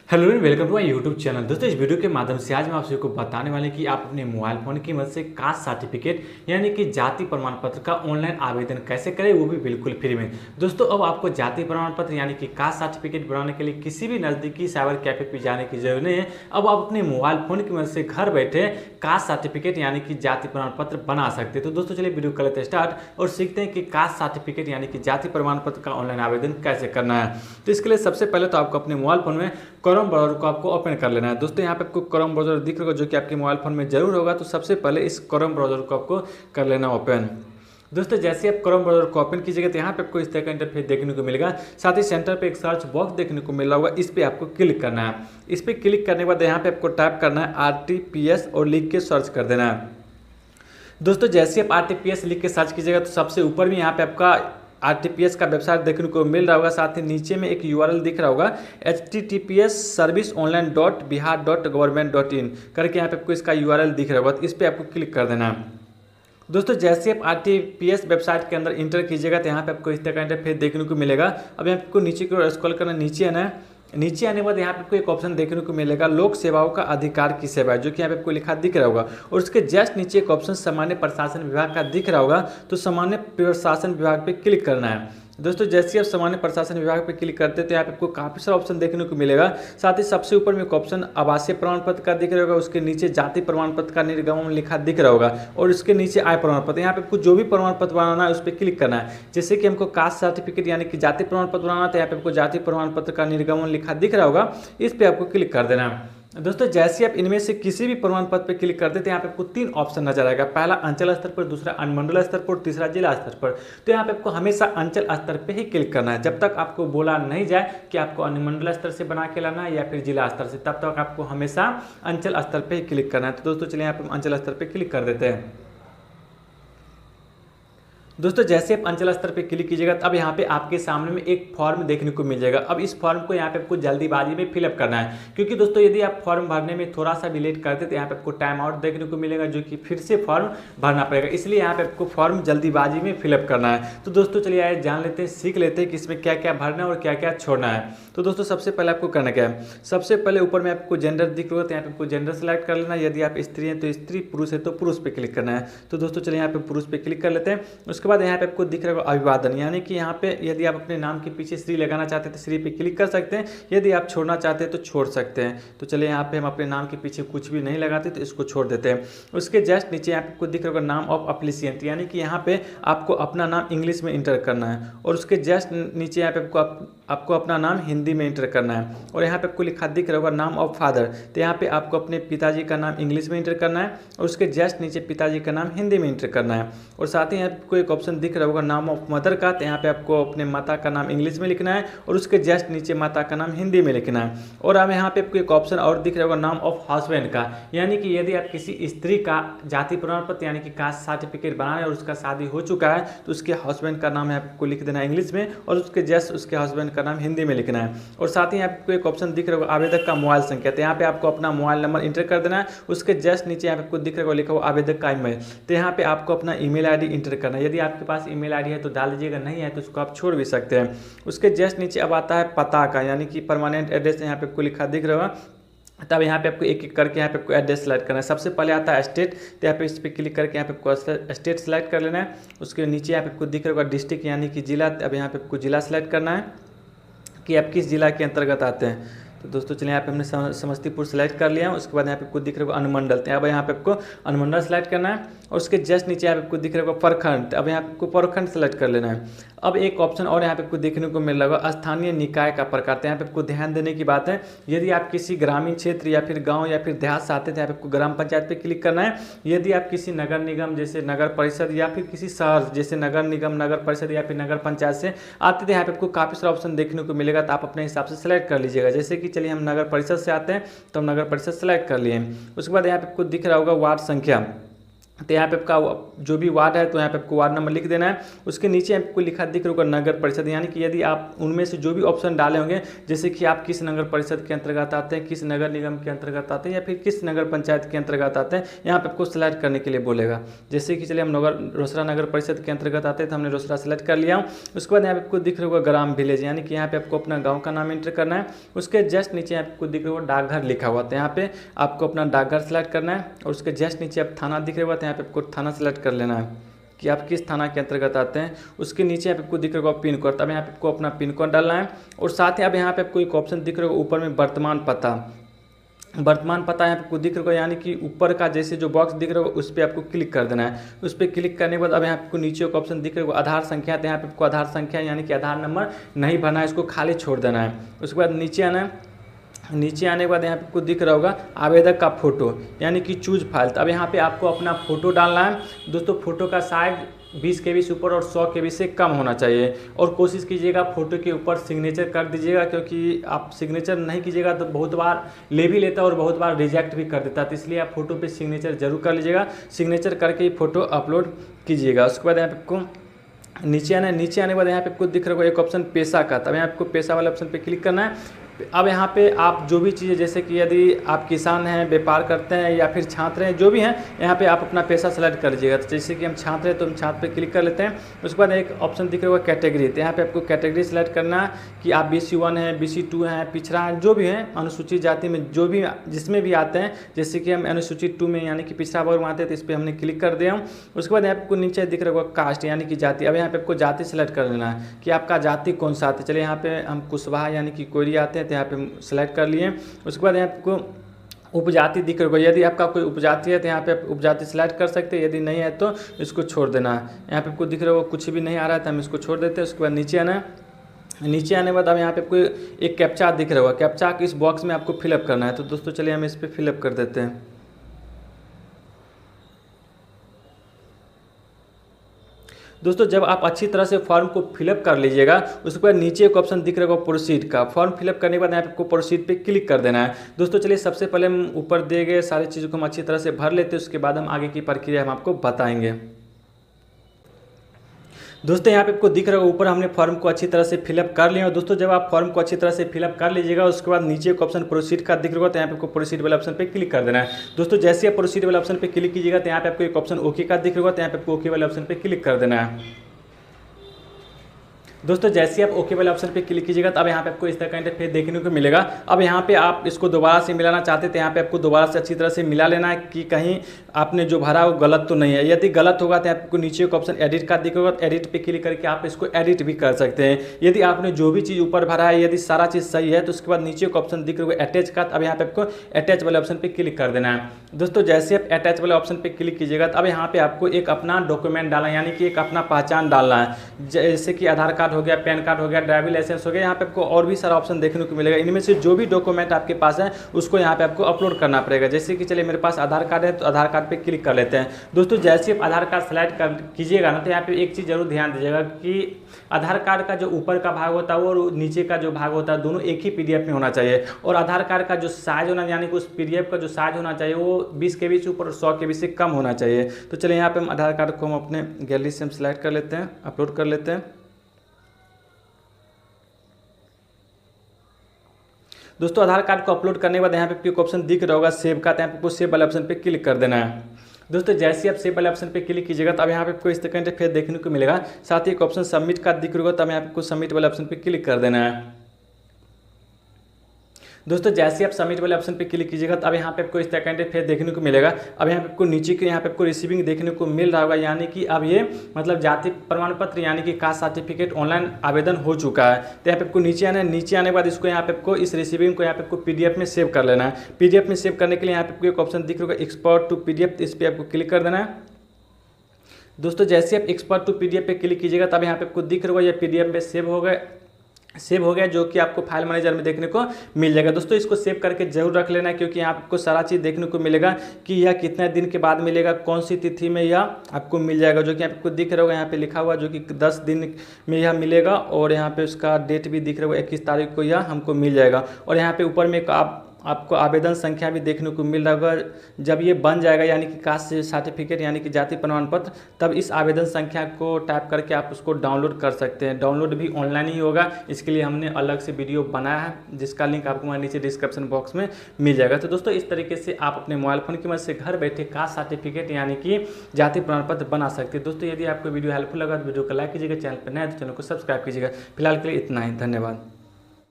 Hello and welcome to my YouTube channel. दोस्तों, इस video के माध्यम से आज मैं आप सभी को बताने वाले कि आप अपने मोबाइल फ़ोन की मदद से कास्ट सर्टिफिकेट यानी कि जाति प्रमाण पत्र का ऑनलाइन आवेदन कैसे करें, वो भी बिल्कुल फ्री में। दोस्तों, अब आपको जाति प्रमाण पत्र यानी कि कास्ट सर्टिफिकेट बनाने के लिए किसी भी नज़दीकी साइबर कैफे पर जाने की जरूरत नहीं है। अब आप अपने मोबाइल फ़ोन की मदद से घर बैठे कास्ट सर्टिफिकेट यानी कि जाति प्रमाण पत्र बना सकते हैं। तो दोस्तों, चलिए वीडियो कर लेते हैं स्टार्ट और सीखते हैं कि कास्ट सर्टिफिकेट यानी कि जाति प्रमाण पत्र का ऑनलाइन आवेदन कैसे करना है। तो इसके लिए सबसे पहले तो आपको अपने मोबाइल फ़ोन में क्रोम ब्राउज़र को आपको ओपन कर लेना है। दोस्तों, यहाँ पे आपको क्रोम ब्राउज़र दिख रहा होगा जो कि आपके मोबाइल फ़ोन में जरूर होगा। तो सबसे पहले इस क्रोम ब्राउज़र को आपको कर लेना ओपन। दोस्तों, जैसे आप क्रोम ब्राउज़र को ओपन कीजिएगा तो यहाँ पे आपको इस तरह का इंटरफेस देखने को मिलेगा। साथ ही सेंटर पे एक सर्च बॉक्स देखने को मिल रहा होगा, इस पर आपको क्लिक करना है। इस पर क्लिक करने के बाद यहाँ पे आपको टाइप करना है RTPS और लिख के सर्च कर देना है। दोस्तों, जैसे आप RTPS लिख के सर्च कीजिएगा तो सबसे ऊपर में यहाँ पे आपका RTPS का वेबसाइट देखने को मिल रहा होगा। साथ ही नीचे में एक URL दिख रहा होगा https://serviceonline.bihar.government.in करके यहाँ पे आपको इसका URL दिख रहा होगा। तो इस पर आपको क्लिक कर देना है। दोस्तों, जैसे आप RTPS वेबसाइट के अंदर इंटर कीजिएगा तो यहाँ पे आपको इस तरह का इंटरफेस देखने को मिलेगा। अब यहाँ आपको नीचे की ओर स्क्रॉल करना, नीचे आना है। नीचे आने के बाद यहाँ पे आपको एक ऑप्शन देखने को मिलेगा लोक सेवाओं का अधिकार की सेवा, जो कि यहाँ पे आपको लिखा दिख रहा होगा। और उसके जस्ट नीचे एक ऑप्शन सामान्य प्रशासन विभाग का दिख रहा होगा। तो सामान्य प्रशासन विभाग पे क्लिक करना है। दोस्तों, जैसे ही आप सामान्य प्रशासन विभाग पे क्लिक करते हैं तो यहाँ पे आपको काफ़ी सारा ऑप्शन देखने को मिलेगा। साथ ही सबसे ऊपर में एक ऑप्शन आवासीय प्रमाण पत्र का दिख रहा होगा। उसके नीचे जाति प्रमाण पत्र का निर्गमन लिखा दिख रहा होगा और उसके नीचे आय प्रमाण पत्र। यहाँ पे आपको जो भी प्रमाण पत्र बनाना है उस पर क्लिक करना है। जैसे कि हमको कास्ट सर्टिफिकेट यानी कि जाति प्रमाण पत्र बनाना है तो यहाँ पे आपको जाति प्रमाण पत्र का निर्गमन लिखा दिख रहा होगा, इस पर आपको क्लिक कर देना है। दोस्तों, जैसे आप इनमें से किसी भी प्रमाण पत्र पर क्लिक करते हैं तो यहाँ पे आपको 3 ऑप्शन नजर आएगा। पहला अंचल स्तर पर, दूसरा अनुमंडल स्तर पर, तीसरा जिला स्तर पर। तो यहाँ पे आपको हमेशा अंचल स्तर पे ही क्लिक करना है। जब तक आपको बोला नहीं जाए कि आपको अनुमंडल स्तर से बना के लाना है या फिर जिला स्तर से, तब तक आपको हमेशा अंचल स्तर पर ही क्लिक करना है। तो दोस्तों, चलिए यहाँ पे अंचल स्तर पर क्लिक कर देते हैं। दोस्तों, जैसे आप अंचल स्तर पे क्लिक कीजिएगा तो अब यहाँ पे आपके सामने में एक फॉर्म देखने को मिल जाएगा। अब इस फॉर्म को यहाँ पे आपको जल्दीबाजी में फिलअप करना है, क्योंकि दोस्तों यदि आप फॉर्म भरने में थोड़ा सा भी लेट करते तो यहाँ पे आपको टाइम आउट देखने को मिलेगा, जो कि फिर से फॉर्म भरना पड़ेगा। इसलिए यहाँ पे आपको फॉर्म जल्दीबाजी में फिलअप करना है। तो दोस्तों, चलिए आइए जान लेते हैं, सीख लेते हैं कि इसमें क्या क्या भरना है और क्या क्या छोड़ना है। तो दोस्तों, सबसे पहले आपको करना क्या है, सबसे पहले ऊपर में आपको जेंडर दिख रहा है तो यहाँ पे आपको जेंडर सेलेक्ट कर लेना है। यदि आप स्त्री हैं तो स्त्री, पुरुष है तो पुरुष पे क्लिक करना है। तो दोस्तों, चलिए यहाँ पे पुरुष पे क्लिक कर लेते हैं। उसके बाद यहाँ पे आपको दिख रहा है अभिवादन, यानी कि यहाँ पे यदि आप अपने नाम के पीछे श्री लगाना चाहते हैं तो श्री पे क्लिक कर सकते हैं। यदि आप छोड़ना चाहते हैं तो छोड़ सकते हैं। तो चलिए यहाँ पे हम अपने नाम के पीछे कुछ भी नहीं लगाते तो इसको छोड़ देते हैं। उसके जस्ट नीचे यहाँ पे आपको दिख रहा होगा नाम ऑफ एप्लीकेंट, यानी कि यहाँ पे आपको अपना नाम इंग्लिश में इंटर करना है। और उसके जस्ट नीचे यहाँ पे आपको अपना नाम हिंदी में इंटर करना है। और यहाँ पे आपको लिखा दिख रहा होगा नाम ऑफ फादर, तो यहाँ पे आपको अपने पिताजी का नाम इंग्लिश में इंटर करना है और उसके जस्ट नीचे पिताजी का नाम हिंदी में इंटर करना है। और साथ ही यहाँ आपको एक ऑप्शन दिख रहा होगा नाम ऑफ मदर का, तो यहाँ पे आपको अपने माता का नाम इंग्लिश में लिखना है और उसके जस्ट नीचे माता का नाम हिंदी में लिखना है। और अब यहाँ पे आपको एक ऑप्शन और दिख रहा होगा नाम ऑफ हस्बैंड का, यानी कि यदि आप किसी स्त्री का जाति प्रमाण पत्र यानी कि कास्ट सर्टिफिकेट बनाना है और उसका शादी हो चुका है तो उसके हस्बैंड का नाम आपको लिख देना है इंग्लिश में और उसके जस्ट उसके हस्बैंड का नाम हिंदी में लिखना है। और साथ ही आपको एक ऑप्शन दिख रहा होगा आवेदक का मोबाइल संख्या, तो यहाँ पे आपको अपना मोबाइल नंबर इंटर कर देना है। उसके जस्ट नीचे यहाँ पे आपको दिख रहा होगा लिखा हुआ आवेदक का ईमेल, तो यहाँ पे आपको अपना ईमेल आईडी इंटर करना है। यदि आपके पास ईमेल आईडी है तो डाल दीजिएगा, नहीं है तो उसको आप छोड़ भी सकते हैं। उसके जस्ट नीचे अब आता है पता का, यानी कि परमानेंट एड्रेस यहाँ पे आपको लिखा दिख रहा होगा। तब यहाँ पे आपको एक एक करके यहाँ पे आपको एड्रेस सेलेक्ट करना है। सबसे पहले आता है स्टेट, तो यहाँ पे इस पर क्लिक करके यहाँ पे आपको स्टेट सेलेक्ट कर लेना है। उसके नीचे यहाँ पे आपको दिख रहा होगा डिस्ट्रिक्ट यानी कि जिला, अब यहाँ पे आपको जिला सेलेक्ट करना है कि आप किस जिला के अंतर्गत आते हैं। तो दोस्तों, चलिए यहाँ पे हमने समस्तीपुर सेलेक्ट कर लिया। उसके बाद यहाँ पे आपको दिख रहा होगा अनुमंडल, तो यहाँ पे आपको अनुमंडल सेलेक्ट करना है। और उसके जस्ट नीचे यहाँ पे आपको दिख रहा होगा प्रखंड, अब यहाँ पे आपको प्रखंड सेलेक्ट कर लेना है। अब एक ऑप्शन और यहाँ पे आपको देखने को मिल रहा होगा स्थानीय निकाय का प्रकार, तो यहाँ पे आपको ध्यान देने की बात है, यदि आप किसी ग्रामीण क्षेत्र या फिर गाँव या फिर देहात से आते हैं तो यहाँ पे आपको ग्राम पंचायत पे क्लिक करना है। यदि आप किसी नगर निगम जैसे नगर परिषद या फिर किसी शहर जैसे नगर निगम, नगर परिषद या फिर नगर पंचायत से आते थे, यहाँ पे आपको काफ़ी सारा ऑप्शन देखने को मिलेगा, तो आप अपने हिसाब से सेलेक्ट कर लीजिएगा। जैसे कि चलिए हम नगर परिषद से आते हैं तो हम नगर परिषद सेलेक्ट कर लिए। उसके बाद यहाँ पे आपको दिख रहा होगा वार्ड संख्या, तो यहाँ पे आपका जो भी वार्ड है तो यहाँ पे आपको वार्ड नंबर लिख देना है। उसके नीचे आपको लिखा दिख रहा होगा नगर परिषद, यानी कि यदि आप उनमें से जो भी ऑप्शन डाले होंगे, जैसे कि आप किस नगर परिषद के अंतर्गत आते हैं, किस नगर निगम के अंतर्गत आते हैं, या फिर किस नगर पंचायत के अंतर्गत आते हैं, यहाँ पे आपको सेलेक्ट करने के लिए बोलेगा। जैसे कि चलिए हम रोसड़ा नगर परिषद के अंतर्गत आते हैं तो हमने रोसड़ा सेलेक्ट कर लिया। उसके बाद यहाँ पे आपको दिख रहा होगा ग्राम विलेज, यानी कि यहाँ पे आपको अपना गाँव का नाम एंटर करना है। उसके जस्ट नीचे आपको दिख रहा होगा डाकघर लिखा हुआ, तो यहाँ पे आपको अपना डाकघर सेलेक्ट करना है। और उसके जस्ट नीचे आप थाना दिख रहा होगा, तो यहाँ पे आपको थाना सेलेक्ट कर लेना है कि आप किस थाना के अंतर्गत आते हैं। उसके नीचे आपको दिख रहा होगा पिन कोड, तब यहाँ पे आपको अपना पिन कोड डालना है। और साथ ही अब यहाँ पे आपको एक ऑप्शन दिख रहा होगा ऊपर में वर्तमान पता यहाँ पे आपको दिख रहा होगा, यानी कि ऊपर का जैसे जो बॉक्स दिख रहा होगा उस पर आपको क्लिक कर देना है। उस पर क्लिक करने के बाद अब यहाँ पे आपको नीचे एक ऑप्शन दिख रहा होगा आधार संख्या, तो यहाँ पे आपको आधार संख्या यानी कि आधार नंबर नहीं भरना है, इसको खाली छोड़ देना है। उसके बाद नीचे आना है। नीचे आने के बाद यहाँ पे आपको दिख रहा होगा आवेदक का फोटो, यानी कि चूज फाइल। तो अब यहाँ पे आपको अपना फोटो डालना है। दोस्तों फोटो का साइज 20 KB से ऊपर और 100 KB से कम होना चाहिए। और कोशिश कीजिएगा फोटो के ऊपर सिग्नेचर कर दीजिएगा, क्योंकि आप सिग्नेचर नहीं कीजिएगा तो बहुत बार ले भी लेता है और बहुत बार रिजेक्ट भी कर देता है। तो इसलिए आप फोटो पे सिग्नेचर जरूर कर लीजिएगा, सिग्नेचर करके ही फोटो अपलोड कीजिएगा। उसके बाद यहाँ पे आपको नीचे आना है। नीचे आने के बाद यहाँ पे आपको दिख रहा होगा एक ऑप्शन पैसा का, तब यहाँ आपको पैसा वाले ऑप्शन पे क्लिक करना है। अब यहाँ पे आप जो भी चीज़ें, जैसे कि यदि आप किसान हैं, व्यापार करते हैं या फिर छात्र हैं, जो भी हैं, यहाँ पे आप अपना पैसा सेलेक्ट कर लीजिएगा। तो जैसे कि हम छात्र हैं तो हम छात्र पे क्लिक कर लेते हैं। उसके बाद एक ऑप्शन दिख रहा होगा कैटेगरी, तो यहाँ पे आपको कैटेगरी सेलेक्ट करना है कि आप BC1 हैं, BC2 हैं, पिछड़ा हैं, जो भी हैं, अनुसूचित जाति में जो भी जिसमें भी आते हैं। जैसे कि हम अनुसूचित 2 में यानी कि पिछड़ा वर्ग में आते हैं तो इस पर हमने क्लिक कर दिया। उसके बाद यहाँ पे आपको नीचे दिख रहा होगा कास्ट यानी कि जाति। अब यहाँ पे आपको जाति सेलेक्ट कर लेना है कि आपका जाति कौन सा आता है। चलिए यहाँ पे हम कुशवाहा यानी कि कोयरी आते हैं, तो यहाँ पे सेलेक्ट कर लिए। उसके बाद यहाँ आपको उपजाति दिख रहा होगा, यदि आपका कोई उपजाति है तो यहाँ पे आप उपजाति सेलेक्ट कर सकते हैं, यदि नहीं है तो इसको छोड़ देना है। यहाँ पे आपको दिख रहा होगा कुछ भी नहीं आ रहा है तो हम इसको छोड़ देते हैं। उसके बाद नीचे आना है। नीचे आने के बाद अब यहाँ पे आपको एक कैप्चा दिख रहा होगा, कैप्चा इस बॉक्स में आपको फिलअप करना है। तो दोस्तों चलिए हम इस पर फिलअप कर देते हैं। दोस्तों जब आप अच्छी तरह से फॉर्म को फिलअप कर लीजिएगा, उसके बाद नीचे एक ऑप्शन दिख रहा होगा प्रोसीड का। फॉर्म फिलअप करने के बाद यहाँ पे आपको प्रोसीड पे क्लिक कर देना है। दोस्तों चलिए सबसे पहले हम ऊपर दिए गए सारी चीज़ों को हम अच्छी तरह से भर लेते हैं, उसके बाद हम आगे की प्रक्रिया हम आपको बताएंगे। दोस्तों यहाँ पे आपको दिख रहा है ऊपर हमने फॉर्म को अच्छी तरह से फिलअप कर लिया। और दोस्तों जब आप फॉर्म को अच्छी तरह से फिलअप कर लीजिएगा, उसके बाद नीचे एक ऑप्शन प्रोसीड का दिख रहा होगा, तो यहाँ पे आपको प्रोसीड वाले ऑप्शन पे क्लिक कर देना है। दोस्तों जैसे आप प्रोसीड वाले ऑप्शन पे क्लिक कीजिएगा तो यहाँ पे आपको एक ऑप्शन ओके का दिख रहा होगा, तो यहाँ पे आपको ओके वाले ऑप्शन पे क्लिक कर देना है। दोस्तों जैसे आप ओके वाले ऑप्शन पे क्लिक कीजिएगा तो अब यहाँ पे आपको इस तरह का इंटरफेस देखने को मिलेगा। अब यहाँ पे आप इसको दोबारा से मिलाना चाहते हैं तो यहाँ पे आपको दोबारा से अच्छी तरह से मिला लेना है कि कहीं आपने जो भरा वो गलत तो नहीं है। यदि गलत होगा तो आपको नीचे एक ऑप्शन एडिट का दिखेगा, एडिट पे क्लिक करके आप इसको एडिट भी कर सकते हैं। यदि आपने जो भी चीज़ ऊपर भरा है यदि सारा चीज़ सही है तो उसके बाद नीचे एक ऑप्शन दिख रहा है अटैच का, अब यहाँ पे आपको अटैच वाले ऑप्शन पे क्लिक कर देना है। दोस्तों जैसे आप अटैच वाले ऑप्शन पे क्लिक कीजिएगा तो अब यहाँ पे आपको एक अपना डॉक्यूमेंट डालना है, यानी कि एक अपना पहचान डालना है। जैसे कि आधार कार्ड हो गया, पैन कार्ड हो गया, ड्राइविंग लाइसेंस हो गया। यहाँ पे आपको और भी सारा ऑप्शन देखने को मिलेगा। इनमें से जो भी डॉक्यूमेंट आपके पास है उसको यहाँ पे आपको अपलोड करना पड़ेगा। जैसे कि चलिए मेरे पास आधार कार्ड है तो आधार कार्ड पे क्लिक कर लेते हैं। दोस्तों जैसे आप आधार कार्ड सेलेक्ट कर कीजिएगा ना तो यहाँ पे एक चीज़ जरूर ध्यान दीजिएगा कि आधार कार्ड का जो ऊपर का भाग होता है वो और नीचे का जो भाग होता है दोनों एक ही PDF में होना चाहिए। और आधार कार्ड का जो साइज होना, यानी कि उस PDF का जो साइज होना चाहिए वो 20 KB से ऊपर और 100 KB से कम होना चाहिए। तो चलिए यहाँ पे हम आधार कार्ड को हम अपने गैलरी से हम सेलेक्ट कर लेते हैं, अपलोड कर लेते हैं। दोस्तों आधार कार्ड को अपलोड करने के बाद यहाँ पे एक ऑप्शन दिख रहा होगा सेव का, तो यहाँ पे आपको सेव वाले ऑप्शन पे क्लिक कर देना है। दोस्तों जैसे आप सेव वाले ऑप्शन पे क्लिक कीजिएगा तो अब यहाँ पे आपको इस तरह का इंटरफेस देखने को मिलेगा। साथ ही एक ऑप्शन सबमिट का दिख रहा होगा, तब यहाँ पे आपको सबमिट वाले ऑप्शन पे क्लिक कर देना है। दोस्तों जैसे आप सबमिट वाले ऑप्शन पे क्लिक कीजिएगा तो अब यहाँ पे आपको इस तरह का इंटरफेस देखने को मिलेगा। अब यहाँ पे आपको नीचे के यहाँ पे आपको रिसीविंग देखने को मिल रहा होगा, यानी कि अब ये मतलब जाति प्रमाण पत्र यानी कि कास्ट सर्टिफिकेट ऑनलाइन आवेदन हो चुका है। तो यहाँ पे आपको नीचे आना है। नीचे आने के बाद इसको यहाँ पे आपको इस रिसीविंग को यहाँ पे आपको PDF में सेव कर लेना है। PDF में सेव करने के लिए यहाँ पे आपको एक ऑप्शन दिख रहा होगा एक्सपोर्ट टू PDF, इस पर आपको क्लिक कर देना है। दोस्तों जैसे आप एक्सपोर्ट टू PDF पे क्लिक कीजिएगा तब यहाँ पे आपको दिख रहा होगा ये PDF में सेव हो गया, जो कि आपको फाइल मैनेजर में देखने को मिल जाएगा। दोस्तों इसको सेव करके जरूर रख लेना है, क्योंकि यहाँ आपको सारा चीज़ देखने को मिलेगा कि यह कितने दिन के बाद मिलेगा, कौन सी तिथि में यह आपको मिल जाएगा, जो कि आपको दिख रहा होगा यहाँ पे लिखा हुआ, जो कि 10 दिन में यह मिलेगा। और यहाँ पे उसका डेट भी दिख रहा होगा 21 तारीख को यह हमको मिल जाएगा। और यहाँ पे ऊपर में आप आपको आवेदन संख्या भी देखने को मिल रहा होगा। जब ये बन जाएगा यानी कि कास्ट सर्टिफिकेट यानी कि जाति प्रमाण पत्र, तब इस आवेदन संख्या को टाइप करके आप उसको डाउनलोड कर सकते हैं। डाउनलोड भी ऑनलाइन ही होगा, इसके लिए हमने अलग से वीडियो बनाया है जिसका लिंक आपको हमारे नीचे डिस्क्रिप्शन बॉक्स में मिल जाएगा। तो दोस्तों इस तरीके से आप अपने मोबाइल फोन की मदद से घर बैठे कास्ट सर्टिफिकेट यानी कि जाति प्रमाण पत्र बना सकते हैं। दोस्तों यदि आपको वीडियो हेल्पफुल लगा तो वीडियो को लाइक कीजिएगा, चैनल पर नए तो चैनल को सब्सक्राइब कीजिएगा। फिलहाल के लिए इतना ही, धन्यवाद।